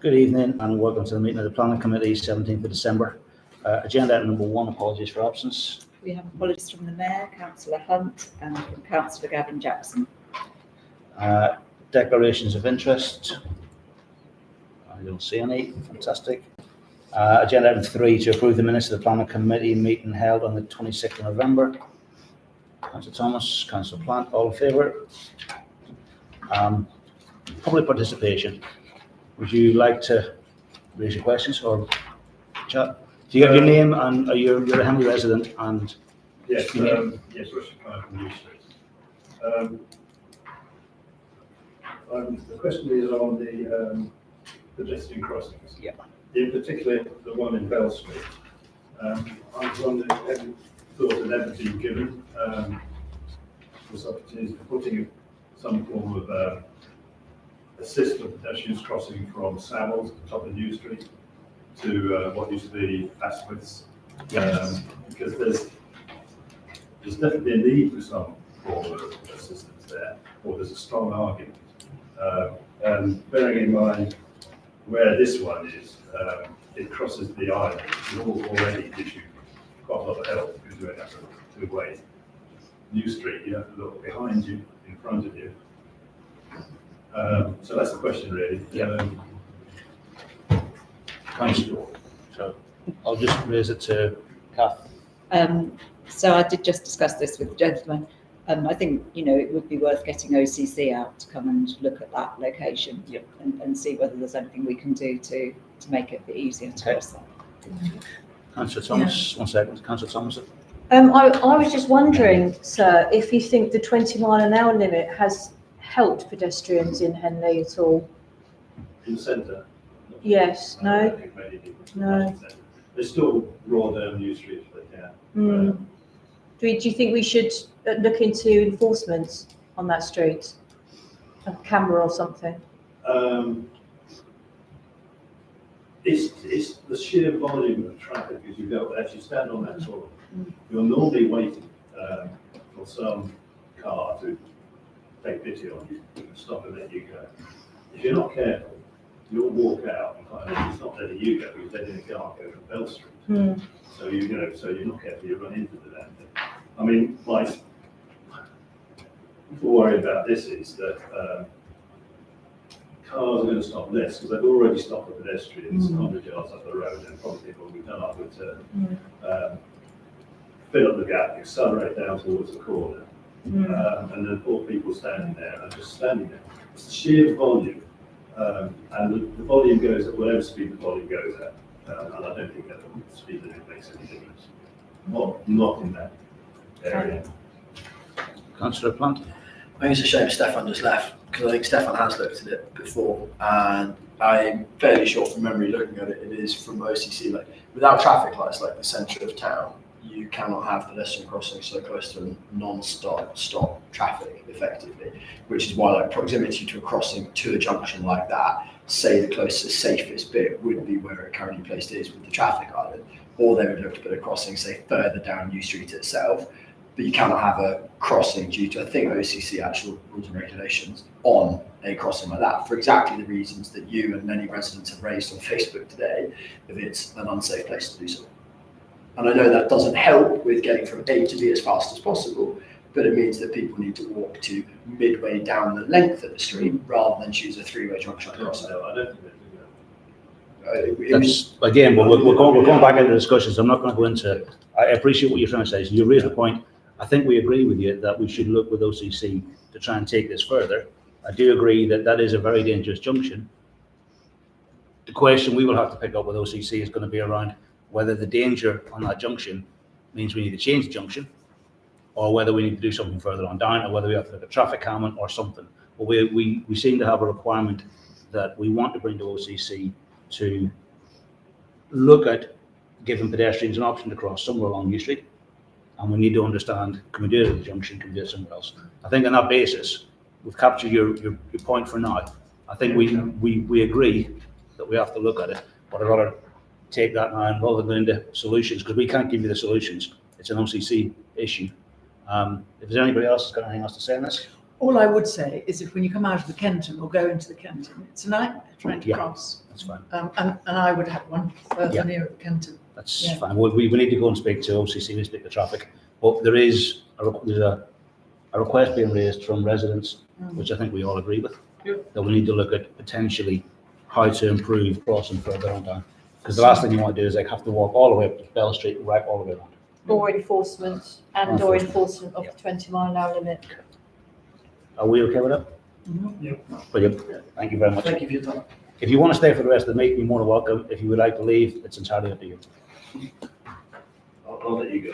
Good evening and welcome to the meeting of the Planning Committee, 17th of December. Agenda item number 1, apologies for absence. We have apologies from the Mayor, Councillor Hunt and from Councillor Gavin Jackson. Declarations of interest. I don't see any. Fantastic. Agenda item 3, to approve the minutes of the Planning Committee meeting held on the 26th of November. Councillor Thomas, Councillor Plant, all in favour? Public participation. Would you like to raise your questions or chat? Do you have your name and you're a Henley resident and yes, Russian Clive from New Street. The question is on the pedestrian crossings. Yeah. In particular, the one in Bell Street. I was wondering, have you thought of everything given this opportunity for putting some form of assist for pedestrians crossing from Savills, the top of New Street, to what used to be Asquith's, because there's definitely a need for some form of assistance there, or there's a strong argument. And bearing in mind where this one is, it crosses the island, it already gives you quite a lot of help because you're going to wait. New Street, you have to look behind you, in front of you. So that's the question, really. So I'll just raise it to Kath. So I did just discuss this with the gentleman. I think, it would be worth getting OCC out to come and look at that location and see whether there's anything we can do to make it a bit easier to cross that. Councillor Thomas, 1 second. Councillor Thomas. I was just wondering, sir, if you think the 20-mile-an-hour limit has helped pedestrians in Henley at all? In the centre? Yes, no? No. They still roll down New Street if they can. Do you think we should look into enforcement on that street? A camera or something? It's the sheer volume of traffic as you go. As you stand on that toilet, you're normally waiting for some car to take pity on you, stop and let you go. If you're not careful, you'll walk out and it's not letting you go, you're letting the car go from Bell Street. So you're not careful, you run into the damn thing. I mean, the worry about this is that cars are going to stop less because they've already stopped the pedestrians 100 yards up the road and probably will be done up with fill up the gap, accelerate down towards the corner. And then poor people standing there and just standing there. It's the sheer volume, and the volume goes at whatever speed the volume goes at, and I don't think that the speed limit makes any difference. Not in that area. Councillor Plant. I think it's a shame Stefan just left because I think Stefan has looked at it before, and I'm fairly sure from memory looking at it, it is from OCC. Like without traffic lights, like the centre of town, you cannot have pedestrian crossing so close to non-stop traffic effectively, which is why like proximity to a crossing to a junction like that, say the closest safest bit would be where it currently placed is with the traffic island, or they would look to put a crossing say further down New Street itself, but you cannot have a crossing due to I think OCC actual rules and regulations on a crossing like that for exactly the reasons that you and many residents have raised on Facebook today, if it's an unsafe place to do so. And I know that doesn't help with getting from A to B as fast as possible, but it means that people need to walk to midway down the length of the street rather than choose a three-way junction crossing. No, I don't think Again, we're going back into discussions. I'm not going to go into. I appreciate what you're trying to say. So you raised the point. I think we agree with you that we should look with OCC to try and take this further. I do agree that that is a very dangerous junction. The question we will have to pick up with OCC is going to be around whether the danger on that junction means we need to change the junction, or whether we need to do something further on down, or whether we have to look at traffic calming or something. But we seem to have a requirement that we want to bring to OCC to look at giving pedestrians an option to cross somewhere along New Street. And we need to understand, can we do it at the junction, can we do it somewhere else? I think on that basis, we've captured your point for now. I think we agree that we have to look at it, but I'd rather take that now and rather than go into solutions, because we can't give you the solutions. It's an OCC issue. If there's anybody else who's got anything else to say on this? All I would say is if when you come out of the Kenton or go into the Kenton, it's a nightmare trying to Yeah. cross. That's fine. And I would have one Yeah. further near the Kenton. That's Yeah. fine. We need to go and speak to OCC, we speak to traffic. But there is, there's a request being raised from residents, which I think we all agree with. Yeah. That we need to look at potentially how to improve crossing further on down. Because the last thing you want to do is like have to walk all the way up to Bell Street, right all the way around. Or enforcement of Enforcement. the 20-mile-an-hour limit. Are we okay with that? Yeah. Brilliant. Thank you very much. Thank you for your time. If you want to stay for the rest of the meeting, you're more than welcome. If you would like to leave, it's entirely up to you. I'll let you go.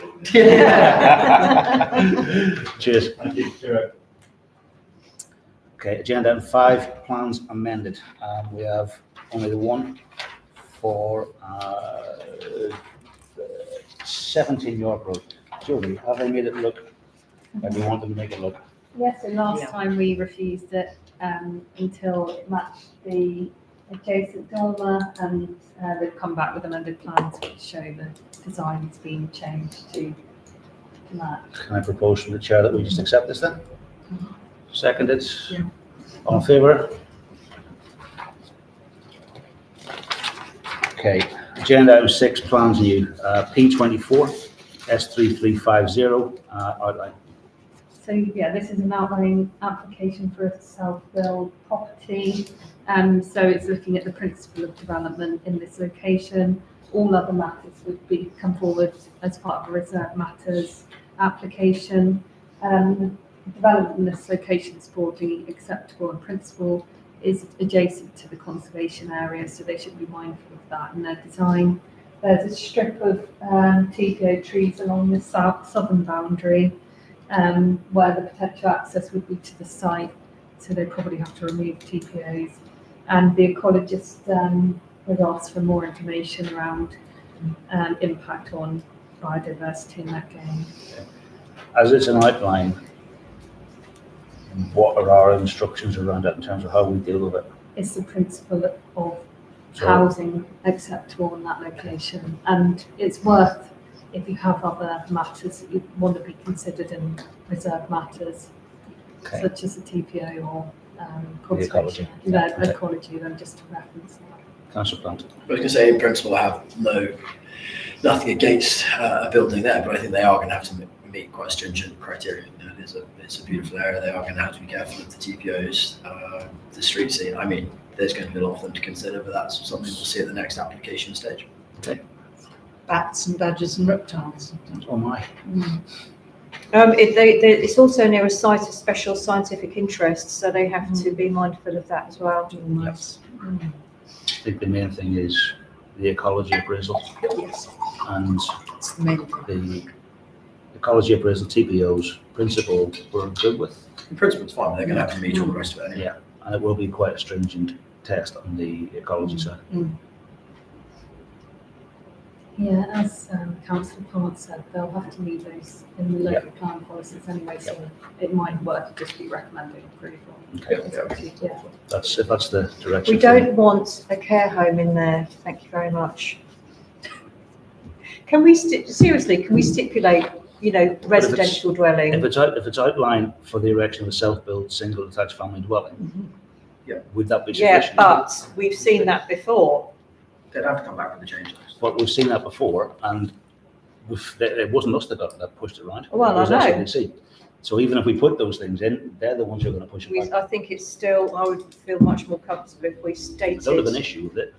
Cheers. Thank you. Sure. Okay, agenda item 5, plans amended. We have only the one for 17 York Road. Julie, have they made it look like we want them to make it look? Yes, so last Yeah. time we refused it until it matched the adjacent dormer, and they've come back with amended plans which show the design's been changed to match. Can I propose from the chair that we just accept this then? Seconded? Yeah. All in favour? Okay, agenda item 6, plans new, P24, S3350, outline. So yeah, this is an outline application for a self-build property. So it's looking at the principle of development in this location. All other matters would come forward as part of a reserve matters application. Development in this location is broadly acceptable in principle, is adjacent to the conservation area, so they should be mindful of that in their design. There's a strip of TPO trees along the southern boundary, where the potential access would be to the site, so they probably have to remove TPOs. And the ecologist would ask for more information around impact on biodiversity in that game. As it's an outline, what are our instructions around that in terms of how we deal with it? It's the principle of So- housing acceptable in that location, and it's worth, if you have other matters that you want to be considered in reserve matters, Okay. such as the TPO or ecology. conservation, Yeah, okay. ecology, then just to reference that. Councillor Plant. I was going to say, in principle, I have nothing against a building there, but I think they are going to have to meet quite stringent criteria. You know, it's a beautiful area. They are going to have to be careful of the TPOs, the street scene. I mean, there's going to be a lot of them to consider, but that's something we'll see at the next application stage. Bats and badgers and reptiles. Oh my. It's also near a site of special scientific interest, so they have to be mindful of that as well. Nice. I think the main thing is the ecology appraisal Yes, and it's the main thing. the ecology appraisal TPOs principle we're good with. In principle, it's fine, but they're going to have to meet all the rest of it anyway. Yeah, and it will be quite a stringent test on the ecology side. Yeah, as Councillor Plant said, they'll have to meet those in the local plan policies anyway, so it might work to just be recommending approval. Okay, Yeah. that's, if that's the direction. We don't want a care home in there, thank you very much. Can we, seriously, can we stipulate, residential dwelling? If it's outlined for the erection of a self-built, single detached family dwelling, would that be Yeah, sufficient? but we've seen that before. They'd have to come back with the changes. But we've seen that before, and it wasn't us that pushed it around. Well, It was I know. SNDC. So even if we put those things in, they're the ones who are going to push it back. I think it's still, I would feel much more comfortable if we I don't have an stated issue with it.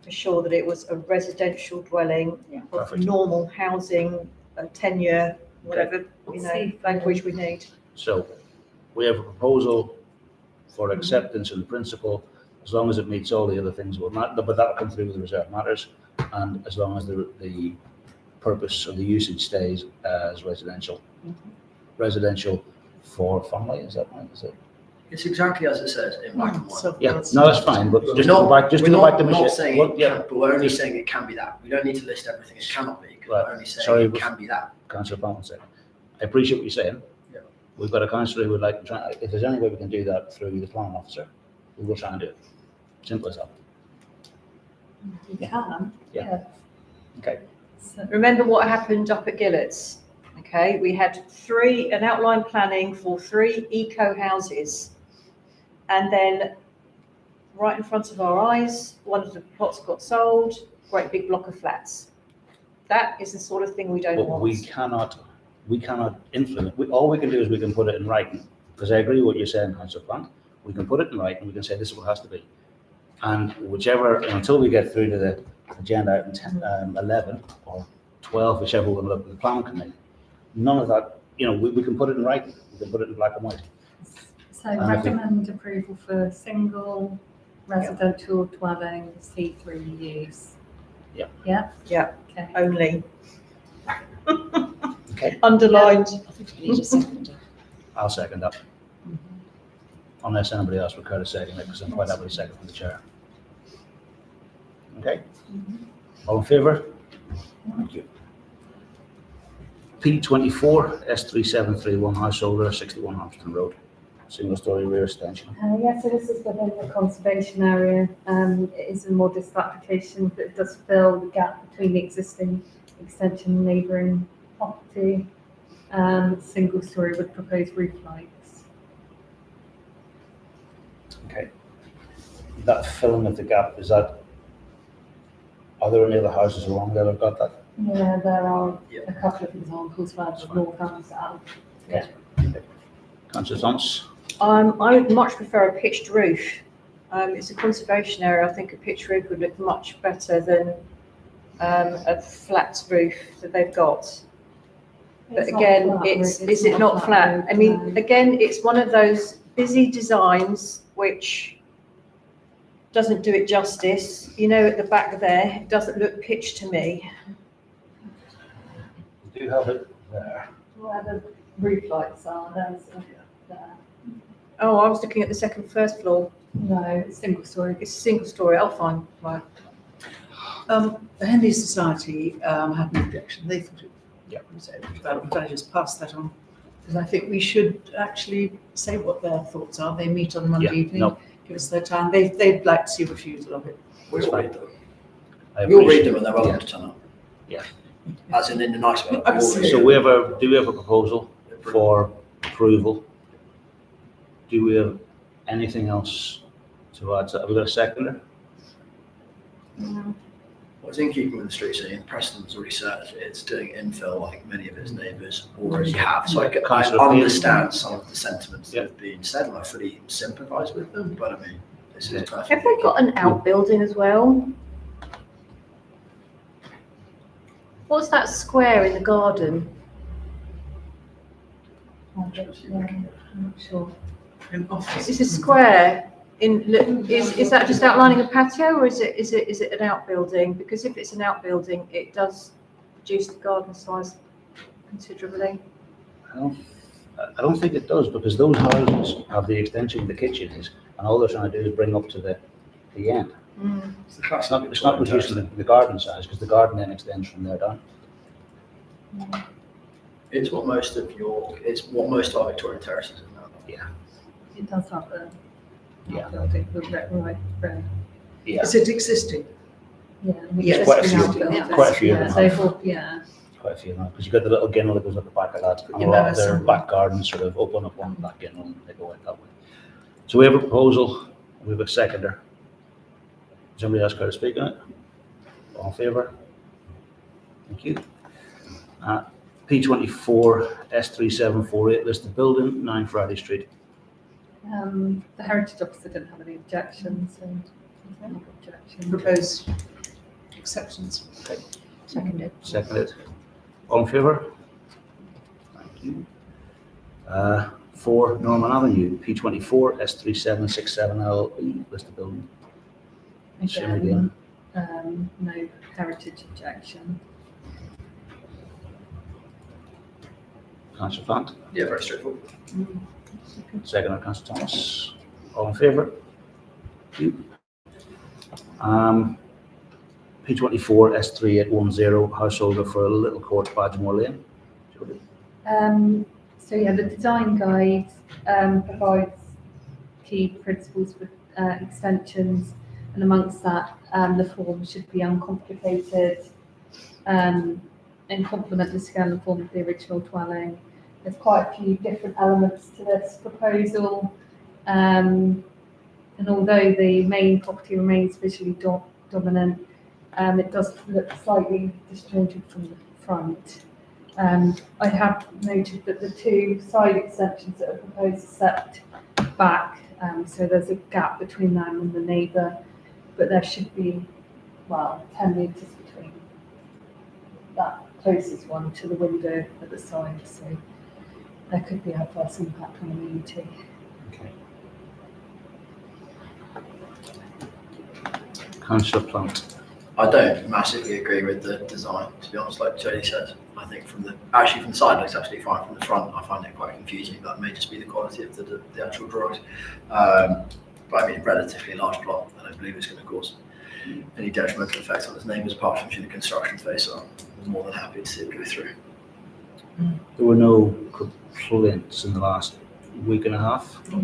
for sure that it was a residential dwelling of Perfect. normal housing, tenure, whatever, language we need. So we have a proposal for acceptance in principle, as long as it meets all the other things, but that'll come through with the reserve matters, and as long as the purpose of the usage stays as residential. Residential for family, is that right? Is it? It's exactly as it says in black and white. So Yeah, that's- no, that's fine, but We're just to go back, we're not to saying Well, it yeah, can, but we're only saying it can be that. We don't need to list everything it cannot be, because Right. we're only saying Sorry, it but- can be that. Councillor Palmer said. I appreciate what you're saying. Yeah. We've got a councillor who would like to try, if there's any way we can do that through the planning officer, we will try and do it. Simple as that. You can. Yeah. Okay. So, Remember what happened up at Gillett's? Okay, we had an outline planning for 3 eco houses. And then right in front of our eyes, one of the plots got sold, great big block of flats. That is the sort of thing we don't But want. we cannot influence, all we can do is we can put it in writing, because I agree with what you're saying, Councillor Plant. We can put it in writing, we can say this is what it has to be. And until we get through to the agenda item 10, 11 or 12, whichever one look at the plan committee, none of that, we can put it in writing, we can put it in black and white. So And I think- recommend approval for single residential dwelling C3 use. Yeah. Yeah? Yeah. Okay. Only. Okay. Underlined. I think we need a second. I'll second that. Unless anybody else would care to second it, because I'm quite happy to second from the chair. Okay? All in favour? Thank you. P24 S3731 householder, 61 Hampton Road, single story rear extension. Yeah, so this is within the conservation area. It is a modest application, but it does fill the gap between the existing extension and neighbouring property. Single story with proposed roof lights. Okay. That filling of the gap, are there any other houses along there that have got that? Yeah, there are Yeah. a couple of examples where the north and south. Councillor Thomas? I would much prefer a pitched roof. It's a conservation area. I think a pitched roof would look much better than a flat roof that they've got. But It's not again, flat, is it not flat? roof, I mean, no. again, it's one of those busy designs which doesn't do it justice. At the back there, it doesn't look pitched to me. We do have it there. Where the roof lights are, there's there. Oh, I was looking at the first floor. No, it's single story. It's a single story. I'll find. Right. The Henley Society had an objection. They thought it was overdeveloped. I just passed that on because I think we should actually say what their thoughts are. They meet on Monday Yeah, evening. no. Give us their time. They'd like to see a refusal of it. We'll read them. I We'll read appreciate- them and they're welcome to turn up. Yeah. As in the nice way. Absolutely. So do we have a proposal for approval? Do we have anything else to add? Have we got a seconder? Well, it's in keeping with the street scene. Preston's already said it's doing infill like many of his neighbours already have. So I Councillor Peel. understand some of the sentiments Yeah. that have been said and I fully sympathise with them. But I mean, this is perfect. Have they got an outbuilding as well? What's that square in the garden? I'm not sure. An office. It's a square. Is that just outlining a patio, or is it an outbuilding? Because if it's an outbuilding, it does reduce the garden size considerably. I don't think it does, because those houses have the extension of the kitchens, and all they're trying to do is bring up to the end. It's the classic It's not reducing the garden size, because the garden then extends from there down. It's what most of our Victorian terraces are now. Yeah. It does have a Yeah. building, the right, Yeah. Is it existing? yeah. Yeah, quite a few- quite a few of them So, have. yeah. Quite a few now, because you've got the little ginnel that goes up the back of that, and a Yeah, lot of their that's- back gardens sort of open up one back ginnel and they go out that way. So we have a proposal, we have a seconder. Does anybody else care to speak on it? All in favour? Thank you. P24 S3748 listed building, 9 Friday Street. The heritage officer didn't have any objections, and no objection. Propose exceptions. Seconded. Seconded. All in favour? Thank you. 4 Norman Avenue, P24 S3767LE listed building. Same again. No heritage objection. Councillor Plant, Yeah, very straightforward. second by Councillor Thomas. All in favour? Thank you. P24 S3810 householder for a Little Court, Badgemore Lane. Jody. So yeah, the design guide provides key principles for extensions, and amongst that, the form should be uncomplicated. and complement the scale and form of the original dwelling. There's quite a few different elements to this proposal. And although the main property remains visually dominant, it does look slightly disjointed from the front. I have noted that the two side extensions that are proposed are set back, so there's a gap between them and the neighbour, but there should be, 10 metres between that closest one to the window at the side, so there could be adverse impact on amenity. Okay. Councillor Plant. I don't massively agree with the design, to be honest, like Jodie said. I think from the side it looks absolutely fine. From the front, I find it quite confusing. That may just be the quality of the actual drawings. But I mean, relatively large plot. I don't believe it's going to cause any detrimental effects on its neighbours apart from the construction phase. So I'm more than happy to see it go through. There were no complaints in the last week and a half. I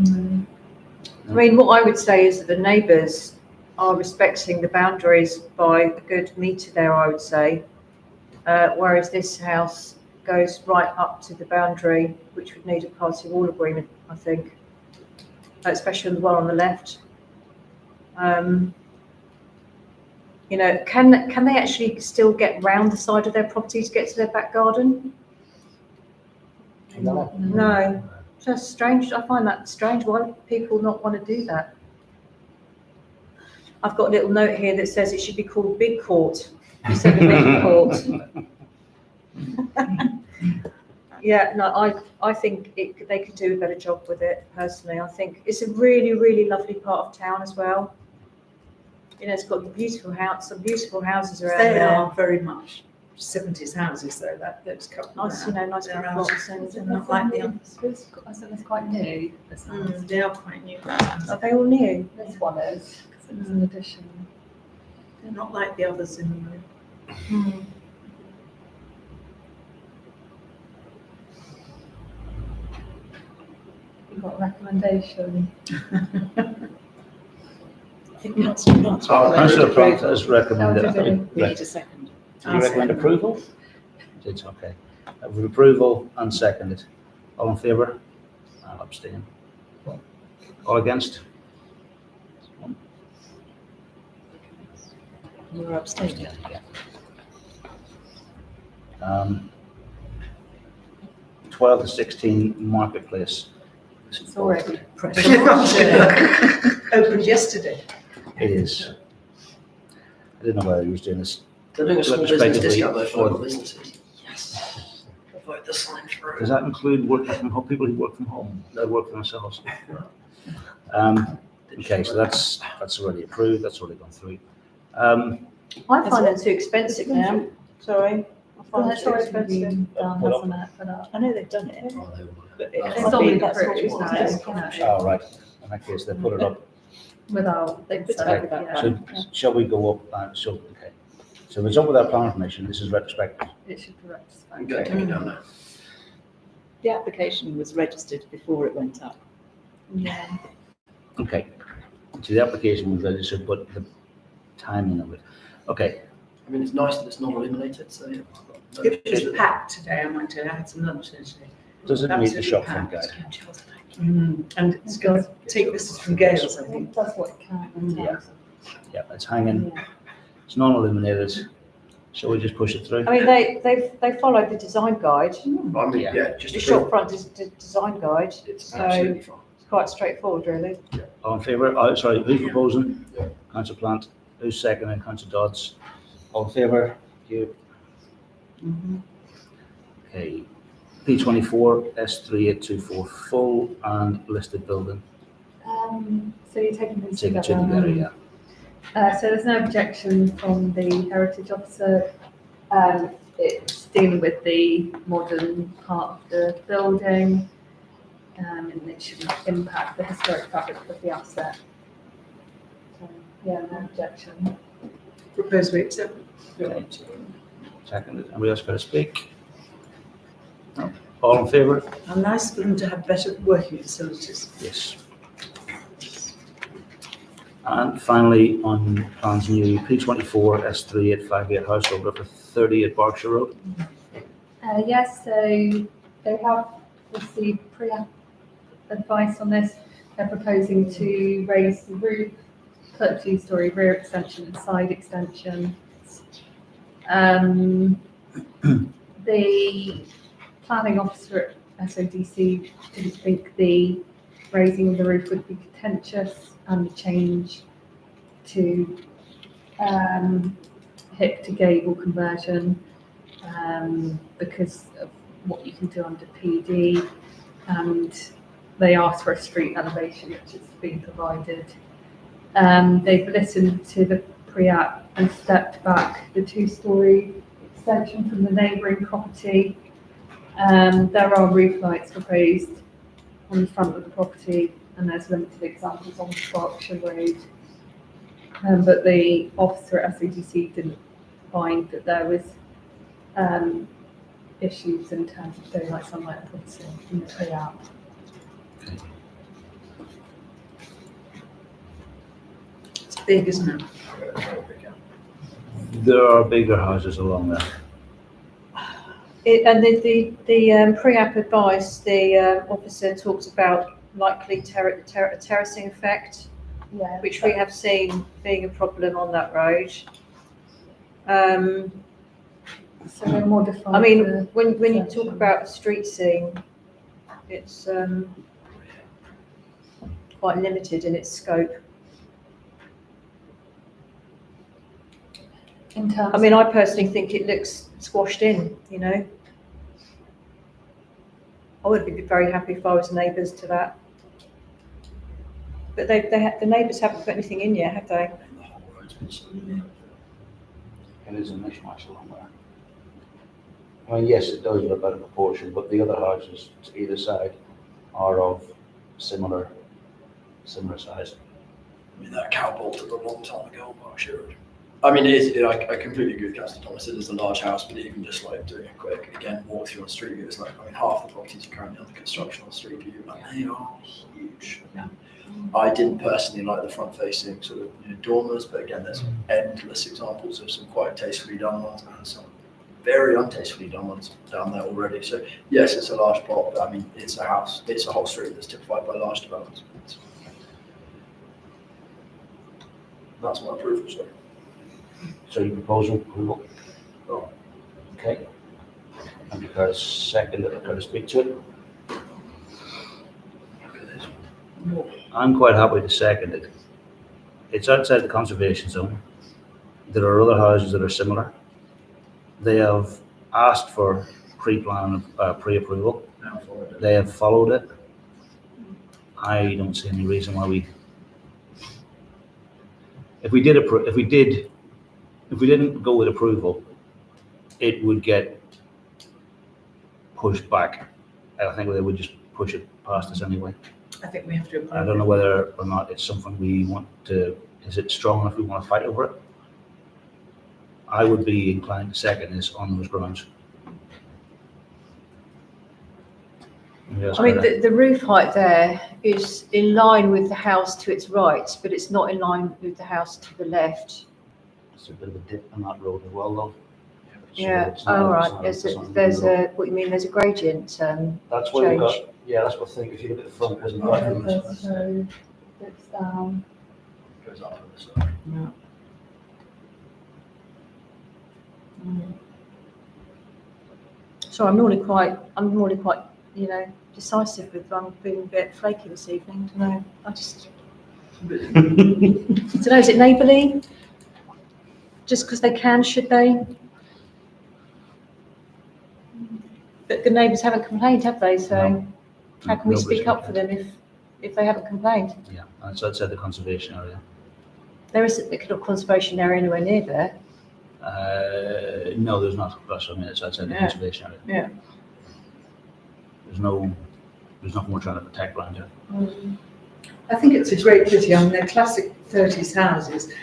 mean, what I would say is that the neighbours are respecting the boundaries by a good metre there, I would say. Whereas this house goes right up to the boundary, which would need a party wall agreement, I think, especially the one on the left. You know, can they actually still get round the side of their property to get to their back garden? No, just strange. I find that strange. Why do people not want to do that? I've got a little note here that says it should be called Big Court instead of Little Court. Yeah, no, I think they could do a better job with it, personally. I think it's a really, really lovely part of town as well. You know, it's got the beautiful house, some beautiful houses around They there. are very much 70s houses, though, those couple. Nice, you know, nice They're blocks ours. and They're not like the others. I think it's quite new, this house. They are quite new. Are they all new? This one is, because it's an addition. They're not like the others in the room. You've got a recommendation. I think that's what Councillor Plant has recommended. Eligibility. we need a second. Do you recommend approval? It's okay. With approval and seconded. All in favour? I'll abstain. All against? You're abstaining. Yeah. 12 to 16 Marketplace. It's already. Opened yesterday. It is. I didn't know whether he was doing this. They're doing a small business Retrospectively, discount though for or- local businesses. Yes. Vote the sign through. Does that include working from home, people who work from home, that work for themselves? Okay, so that's already approved, that's already gone through. I find them too expensive now. Sorry. I find them too expensive. Done, hasn't it, for that? I know they've done it, but it It's can't already be, that's approved, what isn't it's it? just- Oh, right, in that case, they put it up. Without. They put it consent, up without yeah. So shall we go up, okay. So if it's up without planning permission, this is retrospective. It should be retrospective. I'm going to take it down now. the application was registered before it went up. Yeah. Okay, so the application was registered, but the timing of it, okay. I mean, it's nice that it's not illuminated, so yeah. I've got no It issues was with packed today, I might tell you. I had some lunch today. Does it meet the Absolutely shop front guide? packed. And it's going to take this from Gales, I think. It does what it can. in Yeah. terms of- Yeah, it's hanging, Yeah. it's non-illuminated. Shall we just push it through? I mean, they followed the design guide, I mean, Yeah. yeah, just the approve. shopfront design guide. It's So absolutely fine. it's quite straightforward, really. All in favour? Oh, sorry, who's Yeah. proposing? Yeah. Councillor Plant, who's seconding? Councillor Dodds. All in favour? Thank you. Okay. P24 S3824 full and listed building. So you're taking these Take it together. together, yeah. So there's no objection from the heritage officer. It's dealing with the modern part of the building, and it shouldn't impact the historic fabric of the asset. So, yeah, no objection. Propose we accept. Okay. Seconded. Anybody else got to speak? No? All in favour? And nice for them to have better working facilities. Yes. And finally, on plans new, P24 S3858 house over for 30 at Berkshire Road. Yes, so they have received pre-app advice on this. They're proposing to raise the roof, put a 2-storey rear extension and side extension. The planning officer at SODC didn't think the raising of the roof would be contentious, and the change to hip to gable conversion because of what you can do under PD, and they asked for a street elevation, which has been provided. They've listened to the pre-app and stepped back the 2-storey extension from the neighbouring property. There are roof lights proposed on the front of the property, and there's limited examples on Berkshire Road. But the officer at SODC didn't find that there was issues in terms of daylight sunlight property in the pre-app. It's big, isn't it? There are bigger houses along there. And the pre-app advice, the officer talks about likely terracing effect, Yeah. which we have seen being a problem on that road. So they modified. I mean, the when you talk section. about a street scene, it's quite limited in its scope. In terms. I mean, I personally think it looks squashed in, you know. I would be very happy if I was neighbours to that. But the neighbours haven't put anything in yet, have they? The whole road's been so linear. It is a mishmash along there. I mean, yes, it does look out of proportion, but the other houses to either side are of similar size. I mean, that cow bolted a long time ago on Berkshire Road. I mean, I completely agree with Councillor Thomas. It is a large house, but even just like doing a quick, again, walk through on Street View, it's like, I mean, half the properties are currently under construction on Street View, and they are huge. Yeah. I didn't personally like the front-facing sort of dormers, but again, there's endless examples of some quite tastefully done ones and some very untastefully done ones down there already. So yes, it's a large plot, but I mean, it's a house, it's a whole street that's typified by large developments. That's my approval, sorry. So your proposal, approval? Okay. And you got a second, got to speak to it? I'm quite happy to second it. It's outside the conservation zone. There are other houses that are similar. They have asked for pre-plan, pre-approval. They have followed it. I don't see any reason why if we didn't go with approval, it would get pushed back. I think they would just push it past us anyway. I think we have to. I don't know whether or not it's something we want to, is it strong enough we want to fight over it? I would be inclined to second this on those grounds. Yes, I mean, the roof height there is in line with the house to its right, but it's not in line with the house to the left. It's a bit of a dip on that road as well, though. So Yeah, it's not- oh, it's right, not- there's it's not there's really low. what you mean, there's a gradient, That's where we got, change. yeah, that's what I think, if you look at the front, there's a Yeah, gradient. so it's down. Goes up on this side. So I'm normally quite, you know, decisive with, I'm being a bit flaky this evening, don't know, I just, don't know, is it neighbourly? Just because they can, should they? But the neighbours haven't complained, have they, so No. how can we Nobody's speak up for them if they haven't complained? Yeah, and so outside the conservation area. There isn't a conservation area anywhere near there. No, there's not, that's what I mean, it's outside the Yeah. conservation area. Yeah. There's nothing we're trying to protect around here. I think it's a great pity. I mean, they're classic 30s houses,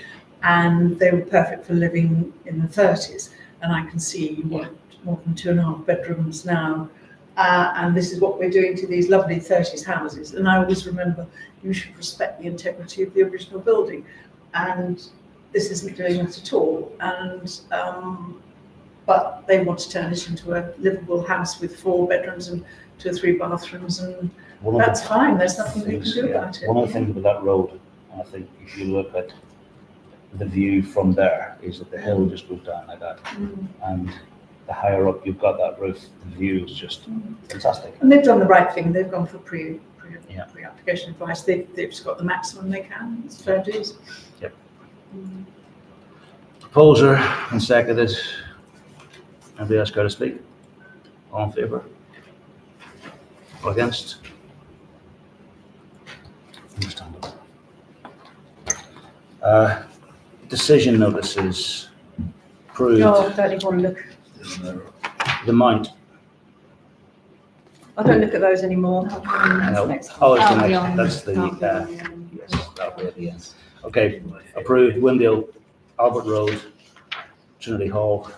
and they were perfect for living in the 30s. And I can see you want more than 2.5 bedrooms now. And this is what we're doing to these lovely 30s houses. And I always remember you should respect the integrity of the original building. And this isn't doing that at all. And but they want to turn it into a livable house with 4 bedrooms and 2 or 3 bathrooms, and One of that's the fine, there's nothing we can things, do yeah, about it. one of the things about that road, I think if you look at the view from there, is that the hill just goes down like that. And the higher up you've got that roof, the view is just fantastic. And they've done the right thing, they've gone for Yeah. pre-application advice, they've just got the maximum they can, it's fair dues. Proposer and seconded. Anybody else got to speak? All in favour? Or against? Understandable. Decision notices approved. No, I don't even want to look. The Mount. I don't look at those anymore. No. next Oh, it's the That'll be next, on- that's the, that'll be on the end. yes, that'll be at the end. Okay, approved, Windale, Albert Road, Trinity Hall,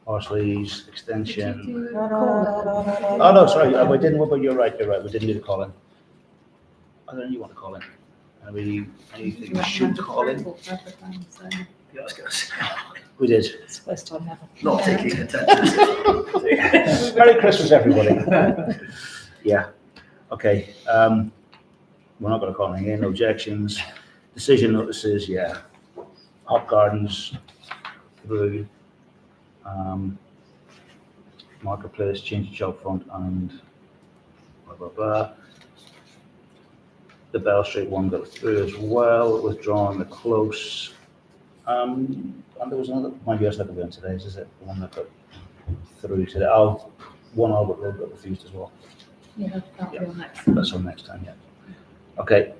Horsley's Did extension. you do No, a no, call? no, no, no, no, no. Oh, no, sorry, we didn't, but you're right, we didn't need to call in. I don't know, you want to call in? Anything we should call in? Yeah, I was going to say, We did. It's the first time ever. not taking attendance. Merry Christmas, everybody. Yeah, okay, we're not gonna call anything in, objections, decision notices, yeah. Hop Gardens, through, Marketplace, change the shop front and blah, blah, blah. The Bell Street one got through as well, withdrawn the close. And there was another, my US not going today's, is it? The one that got through today. Oh, one Albert Road got refused as well. Yeah, that'll be on next. That's on next time, yeah. Okay.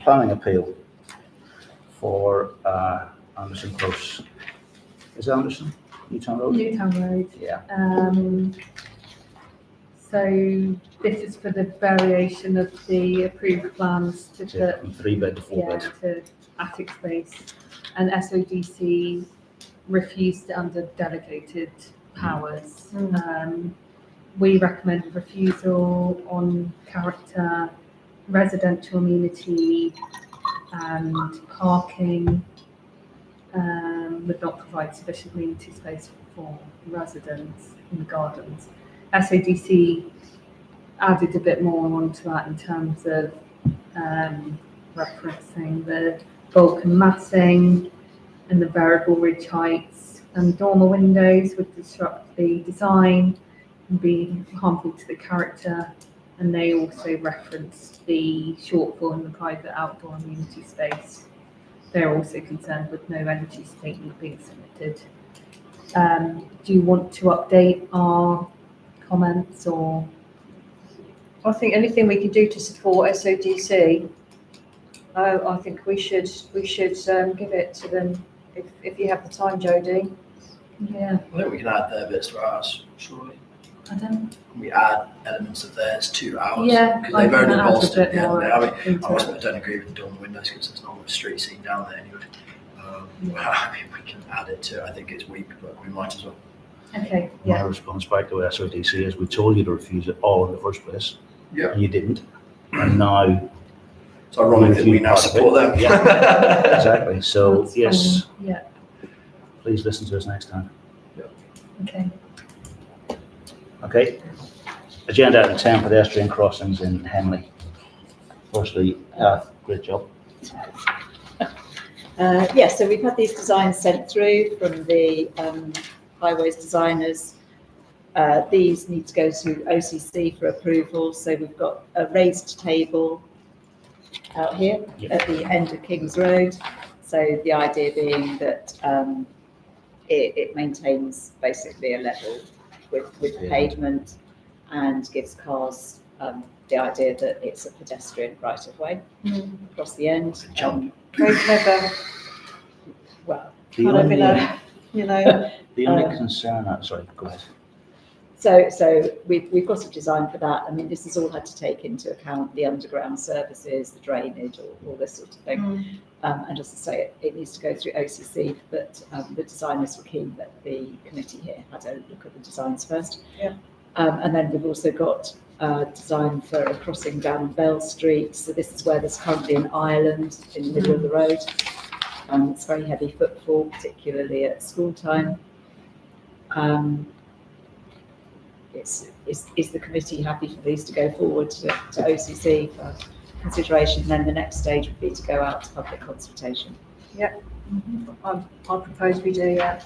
Planning appeal for Anderson Close. Is it Anderson? Newtown Road? Newtown Road. Yeah. So this is for the variation of the approved plans to Yeah, put, from 3-bed to 4-bed. to attic space. And SODC refused it under delegated powers. We recommend refusal on character, residential amenity and parking. Would not provide sufficient amenity space for residents in the gardens. SODC added a bit more onto that in terms of referencing the Vulcan massing and the variable ridge heights and dormer windows would disrupt the design and be harmful to the character. And they also referenced the shortfall in the private outdoor amenity space. They're also concerned with no energy statement being submitted. Do you want to update our comments or? I think anything we can do to support SODC, I think we should give it to them if you have the time, Jodie. Yeah, I think we can add their bits to ours, surely. I don't. We add elements of theirs to ours. Yeah, Because they've only bolstered it. more. I mean, into I it. must don't agree with the dormer windows because there's not much street scene down there anyway. I mean, we can add it to, I think it's weak, but we might as well. Okay, My yeah, response back to SODC is we told you to refuse it all in the first place. Yeah. And you didn't. And now, It's ironic that we now Part of it. support them. exactly, so That's yes, fine. Yeah, please listen to us next time. okay. Okay. Agenda item 10, pedestrian crossings in Henley. Firstly, great job. Yes, so we've had these designs sent through from the highways designers. These need to go to OCC for approval. So we've got a raised table out here at the end of King's Road. So the idea being that it maintains basically a level with the pavement and gives cars the idea that it's a pedestrian right of way across the end. Jump. Very clever. Well, The Kind of only, you know, the only concern, sorry, go ahead. so we've got a design for that. I mean, this has all had to take into account the underground services, the drainage, all this sort of thing. And as I say, it needs to go through OCC, but the designers were keen that the committee here had a look at the designs first. Yeah. And then we've also got a design for a crossing down Bell Street. So this is where there's currently an island in the middle of the road. It's very heavy footfall, particularly at school time. Is the committee happy for these to go forward to OCC for consideration? Then the next stage would be to go out to public consultation. I propose we do, yeah.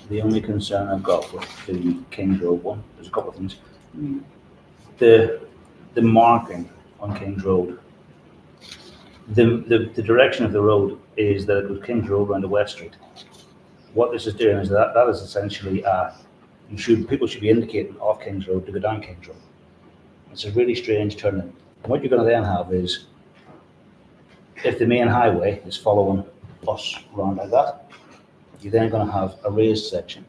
The only concern I've got with the Kings Road one, there's a couple of things. Mm. The marking on Kings Road, the direction of the road is that it goes Kings Road around to West Street. What this is doing is that is essentially people should be indicating off Kings Road to go down Kings Road. It's a really strange turning. And what you're going to then have is, if the main highway is following us around like that, you're then going to have a raised section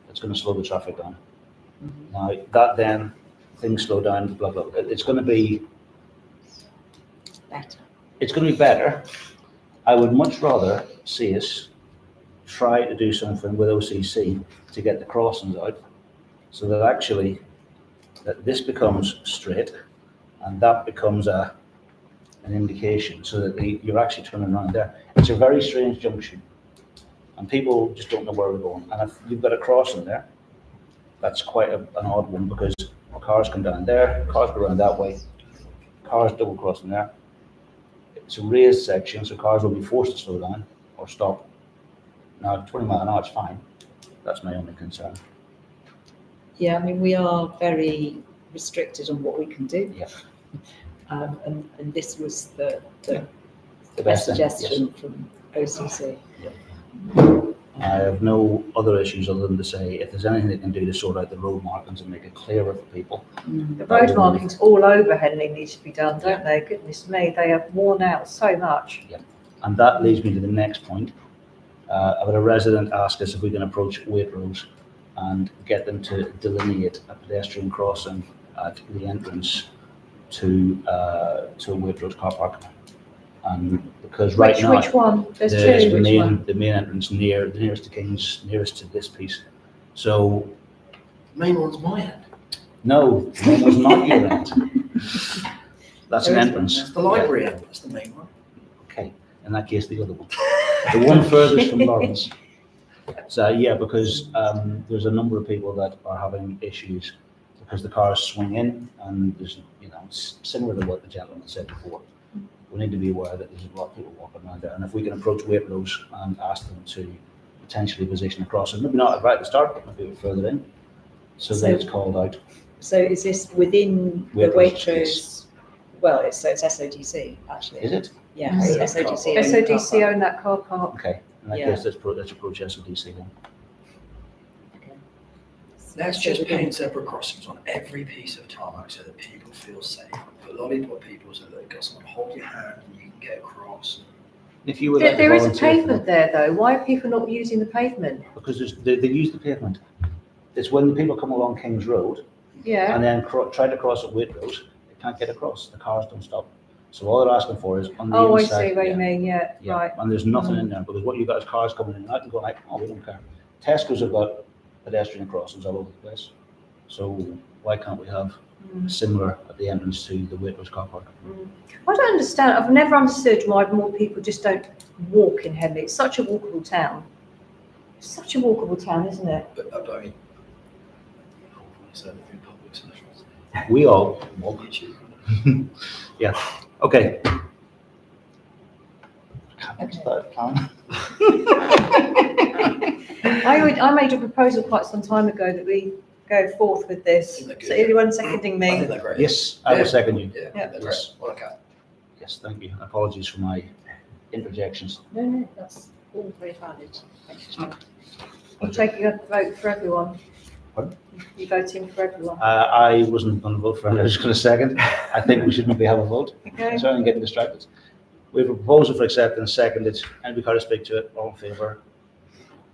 that's going to slow the traffic down. Mhm. Now that then things slow down, blah blah. It's going to be Better. It's going to be better. I would much rather see us try to do something with OCC to get the crossings out, so that actually that this becomes straight and that becomes an indication, so that you're actually turning around there. It's a very strange junction and people just don't know where we're going. And if you've got a crossing there, that's quite an odd one, because cars come down there, cars go around that way, cars double crossing there. It's a raised section, so cars will be forced to slow down or stop. Now, 20 mile an hour is fine. That's my only concern. Yeah, I mean, we are very restricted on what we can do. Yeah. And this was the The best best thing, suggestion from OCC. I have no other issues other than to say, if there's anything they can do to sort out the road markings and make it clearer for people. The road markings all over Henley need to be done, don't they? Goodness me, they have worn out so much. And that leads me to the next point. I've had a resident ask us if we can approach Waitrose and get them to delineate a pedestrian crossing at the entrance to Waitrose car park. And because right now, Which one? There's the two. the main entrance nearest to King's, nearest to this piece. So, Main one's my end. no, the main one's not your end. That's an There is entrance. That's the library end, that's the main one. Okay, in that case, the other one. The one furthest from Lawrence. So, yeah, because there's a number of people that are having issues because the cars swing in, and there's, it's similar to what the gentleman said before. We need to be aware that there's a lot of people walking around there, and if we can approach Waitrose and ask them to potentially position a crossing, maybe not right at the start, but maybe a bit further in, so that it's called out. So is this within the Waitrose, Waitrose? Well, it's SODC, actually. Is it? Yeah, Mm. it's SODC. owned SODC car park. own that car park. Okay, in that Yeah. case, let's approach SODC then. Okay. Let's So just we can- paint zebra crossings on every piece of tarmac so that people feel safe. Put lollipop people so that they've got someone hold your hand and you can get across. If you would There like to there is a volunteer for pavement there though. Why are people not using the pavement? that, because they use the pavement. It's when the people come along King's Road Yeah. and then try to cross at Waitrose, they can't get across, the cars don't stop. So all they're asking for is on the Oh, I inside. see what yeah, you mean. Yeah, yeah, right. and there's nothing in there, because what you've got is cars coming in and out and going like, oh, we don't care. Tesco's have got pedestrian crossings all over the place. So why can't we have similar at the entrance to the Waitrose car park? I don't understand. I've never understood why more people just don't walk in Henley. It's such a walkable town. It's such a walkable town, isn't it? But I mean, so in public sessions. We all walk. YouTube. Okay. I made a proposal quite some time ago that we go forth with this. Isn't that good? So anyone seconding I me? think they're great. Yes, I will Yeah. second you. Yeah, Yeah. they're Yes. great. Well, okay. Yes, thank you. Apologies for my interjections. No, that's all very valid. Thank you. I'm taking a vote for everyone. Pardon? You voting for everyone? I wasn't going to vote for it, I was going to second. I think we should maybe have a vote. Okay. Sorry, I'm getting distracted. We have a proposal for acceptance, seconded. Anybody care to speak to it? All in favour?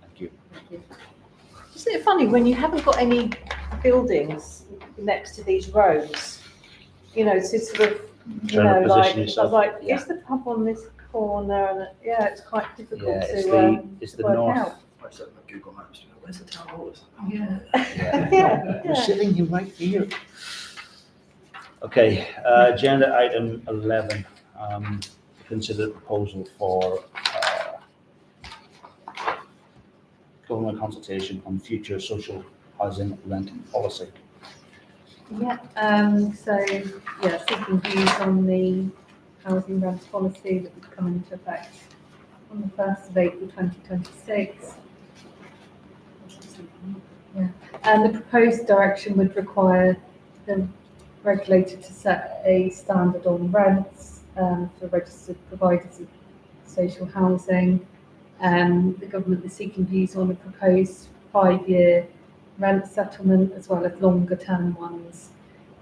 Thank you. Isn't it funny when you haven't got any buildings next to these roads? To sort of, Trying to like, position I was yourself. like, Yeah. is the pub on this corner? And yeah, it's quite difficult Yeah, it's to the work north. out. I just opened up Google Maps. Where's the town hall? Yeah. Yeah. Yeah, We're yeah. sitting here right here. Okay, agenda item 11. Consider the proposal for government consultation on future social housing rent policy. Yeah, seeking views on the housing rent policy that would come into effect on the 1st of April 2026. Yeah, and the proposed direction would require the regulator to set a standard on rents for registered providers of social housing. The government is seeking views on a proposed 5-year rent settlement as well as longer term ones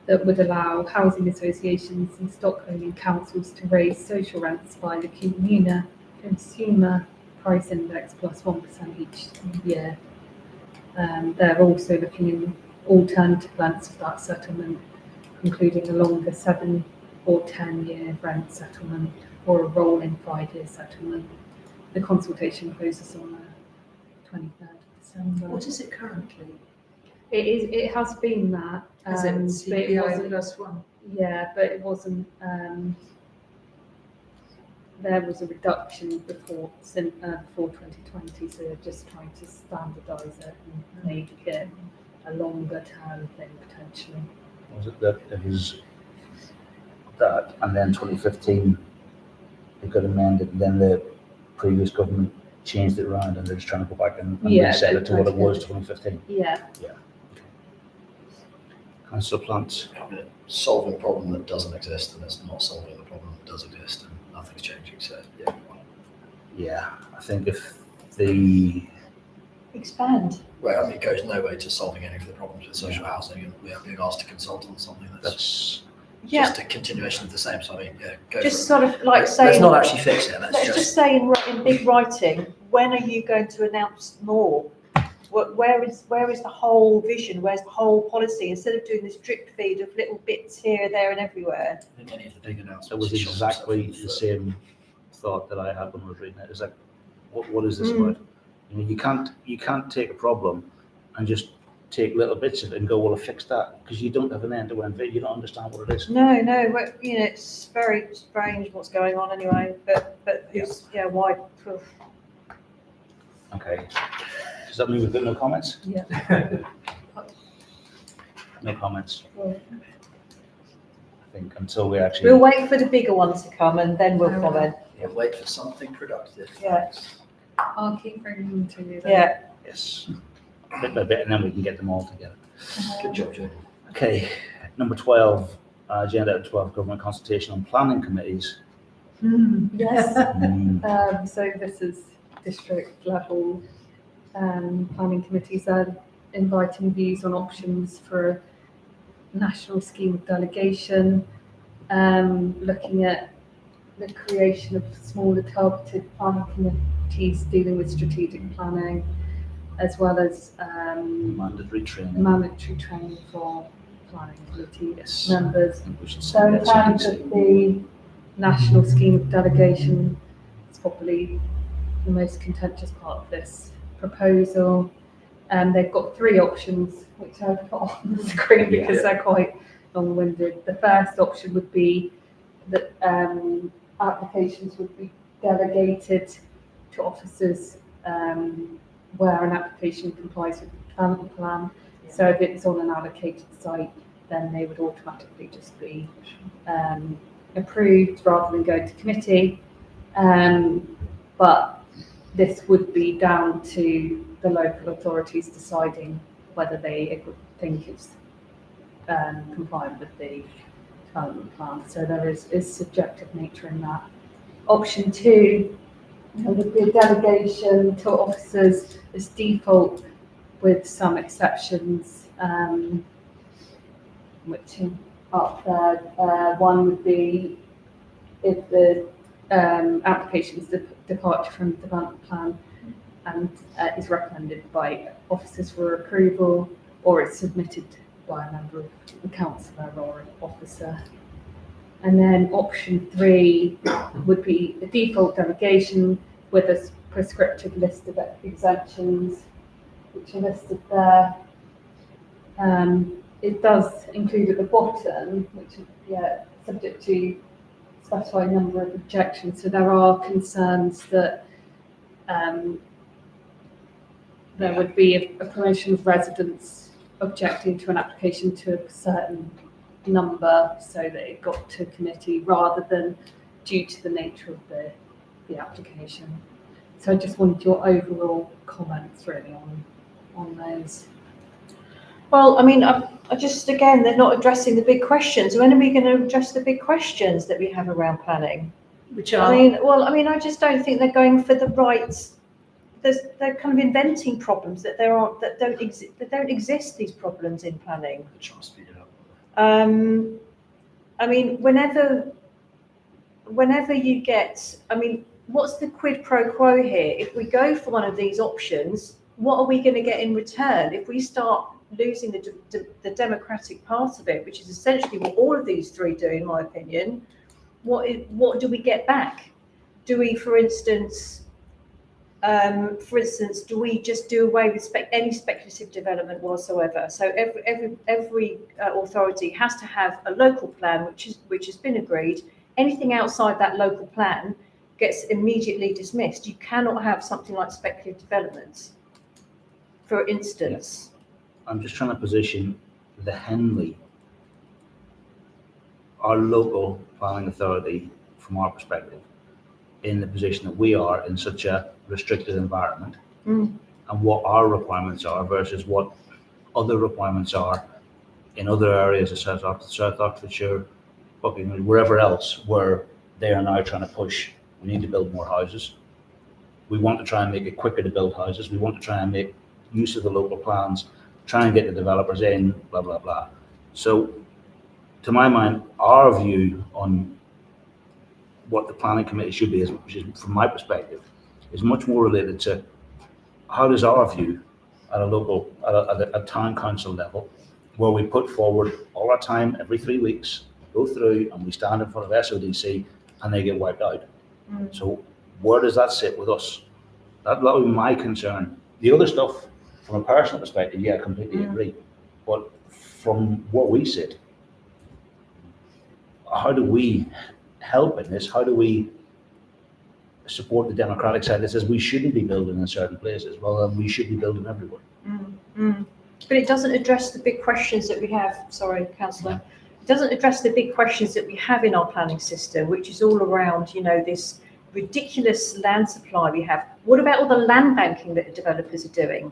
that would allow housing associations and stock-owning councils to raise social rents by the consumer price index plus 1% each year. They're also looking in alternative lengths of that settlement, including a longer 7 or 10-year rent settlement or a rolling 5-year settlement. The consultation closes on the 23rd of December. What is it currently? It has been that. Is it but it CPI wasn't- plus one? Yeah, but it wasn't, there was a reduction before 2020, so they're just trying to standardise it and make it a longer term thing potentially. Was it that it was that, and then 2015 it got amended, and then the previous government changed it around, and they're just trying to go back and Yeah, reset it to what it was 2015. 2015. Yeah, Councillor Plant. I mean, solving a problem that doesn't exist, and it's not solving the problem that does exist, and nothing's changing. So yeah, Yeah, I think if the Expand. well, I mean, it goes no way to solving any of the problems with social housing, and we are being asked to consult on something that's Yeah, just a continuation of the same. So I mean, yeah, go just for it. sort of like Let's saying. not actually fix it. Let's Let's just just say in big writing, when are you going to announce more? Where is the whole vision? Where's the whole policy? Instead of doing this drip feed of little bits here, there, and everywhere. I think any of the big announcements. It was shot exactly themselves in the foot. same thought that I had when I was reading it. It's like, what is this about? You know, you can't take a problem and just take little bits of it and go, well, I'll fix that, because you don't have an end-to-end vision. You don't understand what it is. No, it's very strange what's going on anyway. But why? Okay. Does that mean we've got no comments? yeah. No comments. Well, I think until we actually. We'll wait for the bigger one to come and then we'll comment. Yeah, wait for something productive. Yeah. I'll keep bringing them to you then. Yeah. Yes. Bit by bit, and then we can get them all together. Good job, Jim. Okay. Number 12, agenda item 12, government consultation on planning committees. Yes. Mm, So this is district level planning committees are inviting views on options for a national scheme of delegation, looking at the creation of smaller targeted planning committees dealing with strategic planning, as well as mandatory training. mandatory training for planning committee Yes. members. I think we should So send in that terms to of the national scheme of delegation, it's probably the most contentious part of this proposal. They've got 3 options, which I've put on the screen because they're quite long-winded. The first option would be that applications would be delegated to officers where an application complies with the development plan. So if it's on an allocated site, then they would automatically just be approved rather than going to committee. But this would be down to the local authorities deciding whether they think it's compliant with the development plan. So there is subjective nature in that. Option 2 would be a delegation to officers as default, with some exceptions, which are up there. One would be if the application is departure from the development plan and is recommended by officers for approval, or it's submitted by a member of the councillor or an officer. And then option 3 would be a default delegation with a prescriptive list of exemptions, which are listed there. It does include at the bottom, which is subject to specified number of objections. So there are concerns that there would be a promotion of residents objecting to an application to a certain number so that it got to committee rather than due to the nature of the application. So I just wanted your overall comments really on those. Well, I mean, I just, again, they're not addressing the big questions. When are we going to address the big questions that we have around planning? Which are, I just don't think they're going for the right. They're kind of inventing problems that don't exist. These problems in planning. Try to speed it up. I mean, whenever you get, I mean, what's the quid pro quo here? If we go for one of these options, what are we going to get in return? If we start losing the democratic part of it, which is essentially what all of these three do, in my opinion, what do we get back? Do we, for instance, do we just do away with any speculative development whatsoever? So every authority has to have a local plan, which has been agreed. Anything outside that local plan gets immediately dismissed. You cannot have something like speculative developments, for instance. I'm just trying to position the Henley, our local planning authority, from our perspective, in the position that we are in such a restricted environment, and what our requirements are versus what other requirements are in other areas of South Oxfordshire, Buckingham, wherever else, where they are now trying to push, we need to build more houses. We want to try and make it quicker to build houses. We want to try and make use of the local plans, try and get the developers in, blah, blah, blah. So to my mind, our view on what the planning committee should be, which is, from my perspective, is much more related to how does our view at a local, at a town council level, where we put forward all our time every 3 weeks, go through and we stand in front of SODC and they get wiped out. So where does that sit with us? That would be my concern. The other stuff, from a personal perspective, yeah, I completely agree. But from what we sit, how do we help in this? How do we support the democratic side that says we shouldn't be building in certain places? Well, then we should be building everywhere. But it doesn't address the big questions that we have. Sorry, Councillor. It doesn't address the big questions that we have in our planning system, which is all around, this ridiculous land supply we have. What about all the land banking that the developers are doing?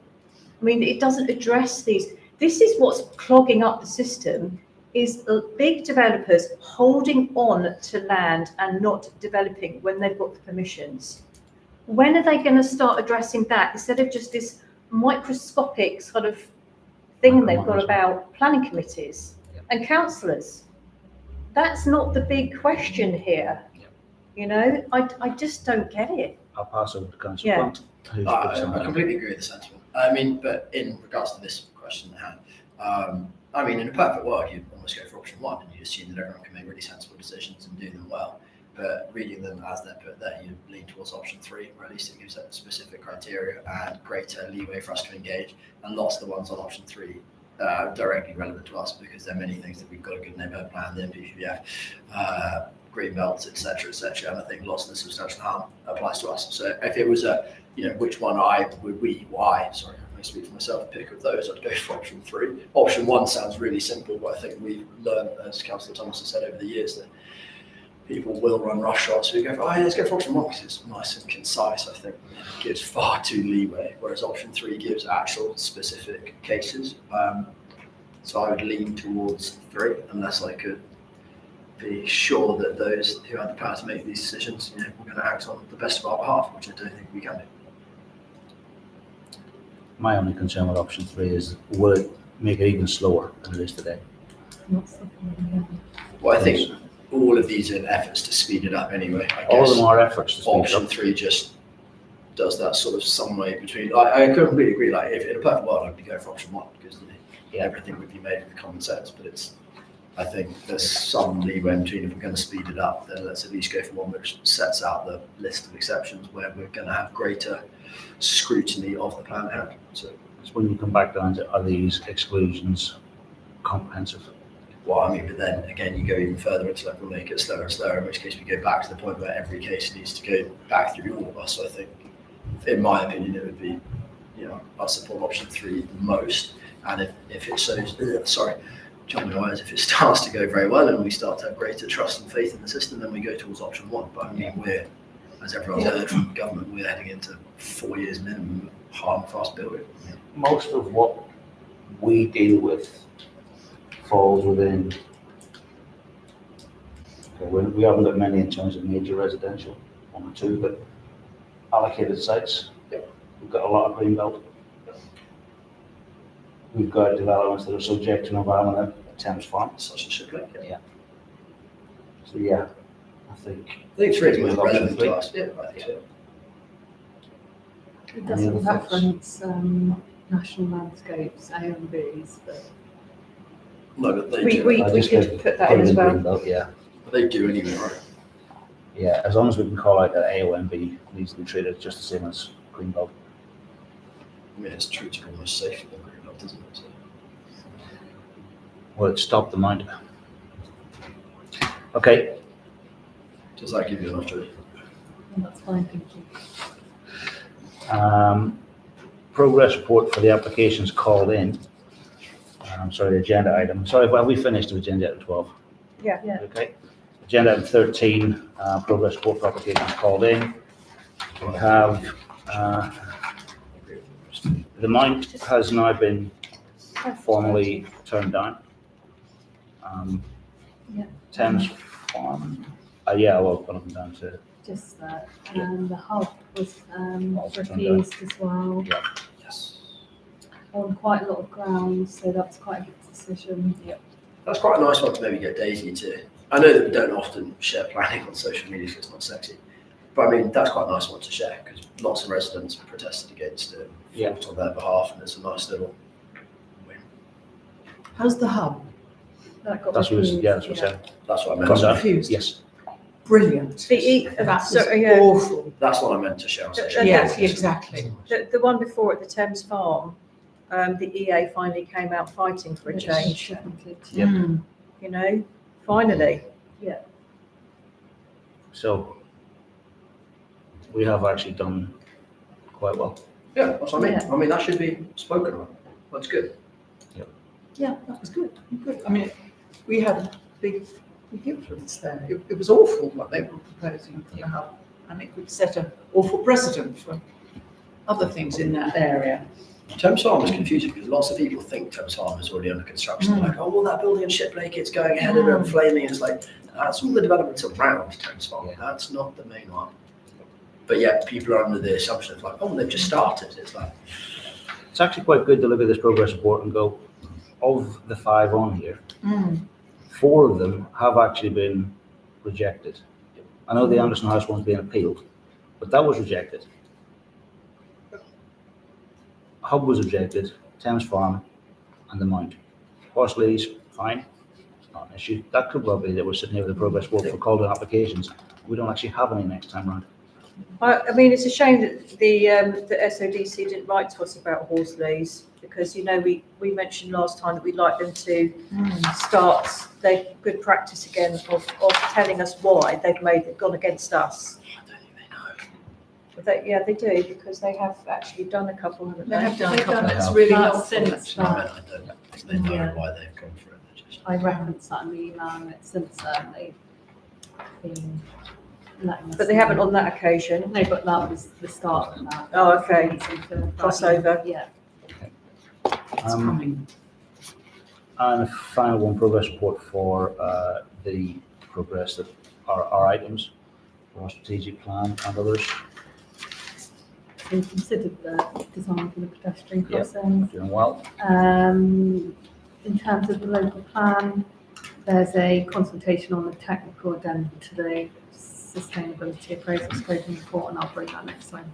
I mean, it doesn't address these. This is what's clogging up the system, is big developers holding on to land and not developing when they've got the permissions. When are they going to start addressing that instead of just this microscopic sort of thing they've got about planning committees and councillors? That's not the big question here. I just don't get it. I'll pass over to Councillor Blunt. I completely agree with the sentiment. I mean, but in regards to this question at hand, I mean, in a perfect world, you'd almost go for option one and you assume that everyone can make really sensible decisions and do them well. But reading them as they're put there, you lean towards option three, or at least it gives that specific criteria and greater leeway for us to engage. And lots of the ones on option three are directly relevant to us because there are many things that we've got a good neighbourhood plan, the NPPF, green belts, etc., etc. And I think lots of the substantial harm applies to us. So if it was which one I speak for myself, pick of those, I'd go for option three. Option one sounds really simple, but I think we've learned, as Councillor Thomas has said over the years, that people will run roughshod. So we go for, let's go for option one because it's nice and concise. I think it gives far too leeway, whereas option three gives actual specific cases. So I would lean towards three, unless I could be sure that those who have the power to make these decisions, we're going to act on the best of our behalf, which I don't think we can do. My only concern with option three is, will it make it even slower than it is today? Well, I think all of these are efforts to speed it up anyway. I All of guess them are efforts to speed it option up. three just does that sort of some way between. I completely agree. Like, if in a perfect world, I'd be going for option one because everything would be made with common sense. But I think there's some leeway in between. If we're going to speed it up, then let's at least go for one which sets out the list of exceptions where we're going to have greater scrutiny of the plan ahead. So It's when you come back down to, are these exclusions comprehensive? well, I mean, but then again, you go even further into like, we'll make it slower and slower, in which case we go back to the point where every case needs to go back through all of us. So I think, in my opinion, it would be, I support option 3 the most. And if it shows, John Myers, if it starts to go very well and we start to have greater trust and faith in the system, then we go towards option 1. But I mean, we're, as everyone's heard from government, we're heading into 4 years minimum hard and fast building. Most of what we deal with falls within, okay, we haven't got many in terms of major residential, 1 or 2, but allocated sites. We've got a lot of green belt. We've got developments that are subject to environment at Thames Farm. Such as Shipley. So yeah, I think. I think 3 is most Option relevant 3. to us. Yeah, I think so. It Any doesn't other thoughts? reference national landscapes, AMBs, but No, but they We, do. we, I we just could said put that in as green well. belt, yeah. They do anyway, right? Yeah, as long as we can call out that AOMB needs to be treated just the same as green belt. I mean, it's true to almost safer than green belt, isn't it? So, Well, it stopped the mount. Okay, does that give you enough to? that's fine, thank you. progress report for the applications called in. Sorry, the agenda item. Sorry, have we finished with agenda item 12? Yeah. Yeah. Okay. Agenda item 13, progress report for applications called in. We have, the mount has now been formally turned down. Yeah. Thames Farm, yeah, well, put them down to, Just that, and the hub was Also turned refused as well Yes. on quite a lot of grounds, so that's quite a good decision. That's quite a nice one to maybe get Daisy to. I know that we don't often share planning on social media because it's not sexy, but I mean, that's quite a nice one to share because lots of residents protested against it, Yeah. fought on their behalf, and it's a nice little win. How's the hub? That got that's what, refused. yeah, that's what I said. That's what I meant. Come down. Refused. Yes. Brilliant. That was yeah, awful. That's what I meant to share on social Yeah, media. exactly. the one before at the Thames Farm, the EA finally came out fighting for a Which change, definitely- Yep. Mm. you know, finally. So we have actually done quite well. Yeah, that's what I mean. Yeah. I mean, that should be spoken on. That's good. Yeah, that was good. Good. I mean, we had a big influence there. It was awful what they were proposing for the hub, and it would set an awful precedent for other things in that area. Thames Farm is confusing because lots of people think Thames Farm is already under construction. They're like, oh, well, that building in Shiplake, it's going ahead of it and flaming. It's like, that's all the developments around Thames Farm. Yeah. That's not the main one. But yet, people are under the assumption of like, oh, they've just started. It's like, It's actually quite good to look at this progress report and go, of the 5 on here, 4 of them have actually been rejected. I know the Anderson House one's being appealed, but that was rejected. Hub was rejected, Thames Farm, and the Mount. Horsley's, fine, it's not an issue. That could well be that we're sitting here with the progress report for called in applications. We don't actually have any next time round. I mean, it's a shame that the SODC didn't write to us about Horsley's because, you know, we mentioned last time that we'd like them to start their good practice again of telling us why they've gone against us. I don't think they know. But they do because they have actually done a couple, haven't They they? have done a They've couple. done That's it. really That's helpful. since actually. I don't think they know Yeah. why they've gone for it. They're just, I referenced that in the email, and it's since they've been letting us But they haven't know. on that occasion. No, but that was the start of that. Oh, okay. Crossover. Yeah. It's coming. And a final one, progress report for the progress that our items for our strategic plan and others. So we considered the design for the pedestrian Yeah. crossing. Doing well. In terms of the local plan, there's a consultation on the technical addendum to the sustainability appraisal scoping report, and I'll bring that next time,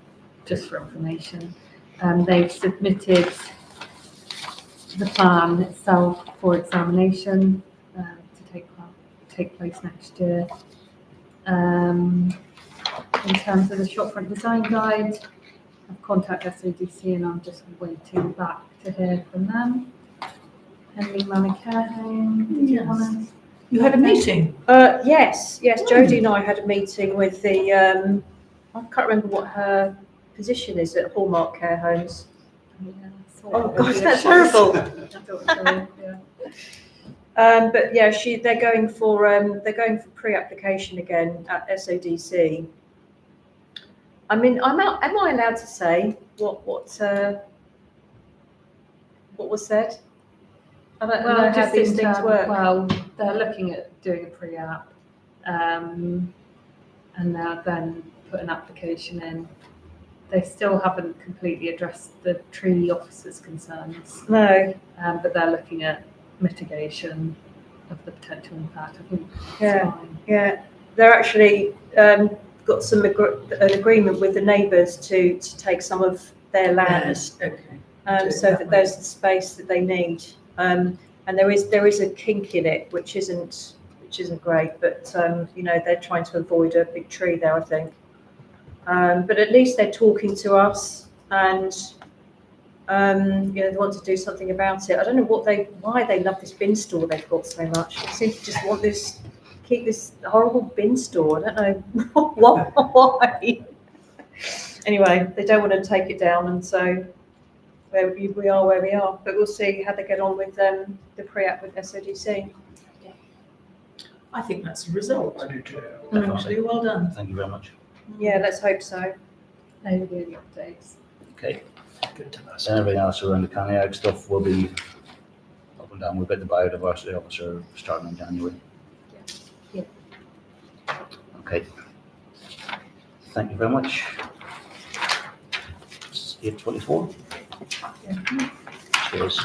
just for information. They've submitted the plan itself for examination to take place next year. In terms of the shopfront design guide, I've contacted SODC and I'm just waiting back to hear from them. Henley Manor Care Home, did you Yes. want to? You had a meeting. Yes, Jodie and I had a meeting with the, I can't remember what her position is at Hallmark Care Homes. Yeah, I thought Oh, it would gosh, be a that's shock. terrible. I thought so, yeah. But yeah, they're going for pre-application again at SODC. I mean, am I allowed to say what was said? I don't know how just these in things term- work. Well, they're looking at doing a pre-app, and they'll then put an application in. They still haven't completely addressed the tree officer's concerns, No, but they're looking at mitigation of the potential impact. I think it's Yeah. fine. yeah, they're actually got an agreement with the neighbours to take some of their land. Yes, okay. So that there's the space that they need. And there is a kink in it, which isn't great, but they're trying to avoid a big tree there, I think. But at least they're talking to us, and they want to do something about it. I don't know why they love this bin store they've got so much. They seem to just want keep this horrible bin store. I don't know why. Anyway, they don't want to take it down, and so we are where we are. But we'll see how they get on with the pre-app with SODC. I think that's a result. I do too. Actually, well done. Thank you very much. Yeah, let's hope so. They will do the updates. Okay. Good to know. And everything else around the County Ag stuff will be up and down. We've got the biodiversity officer starting in January. Yeah. Okay. Thank you very much. It's 8:24. Cheers.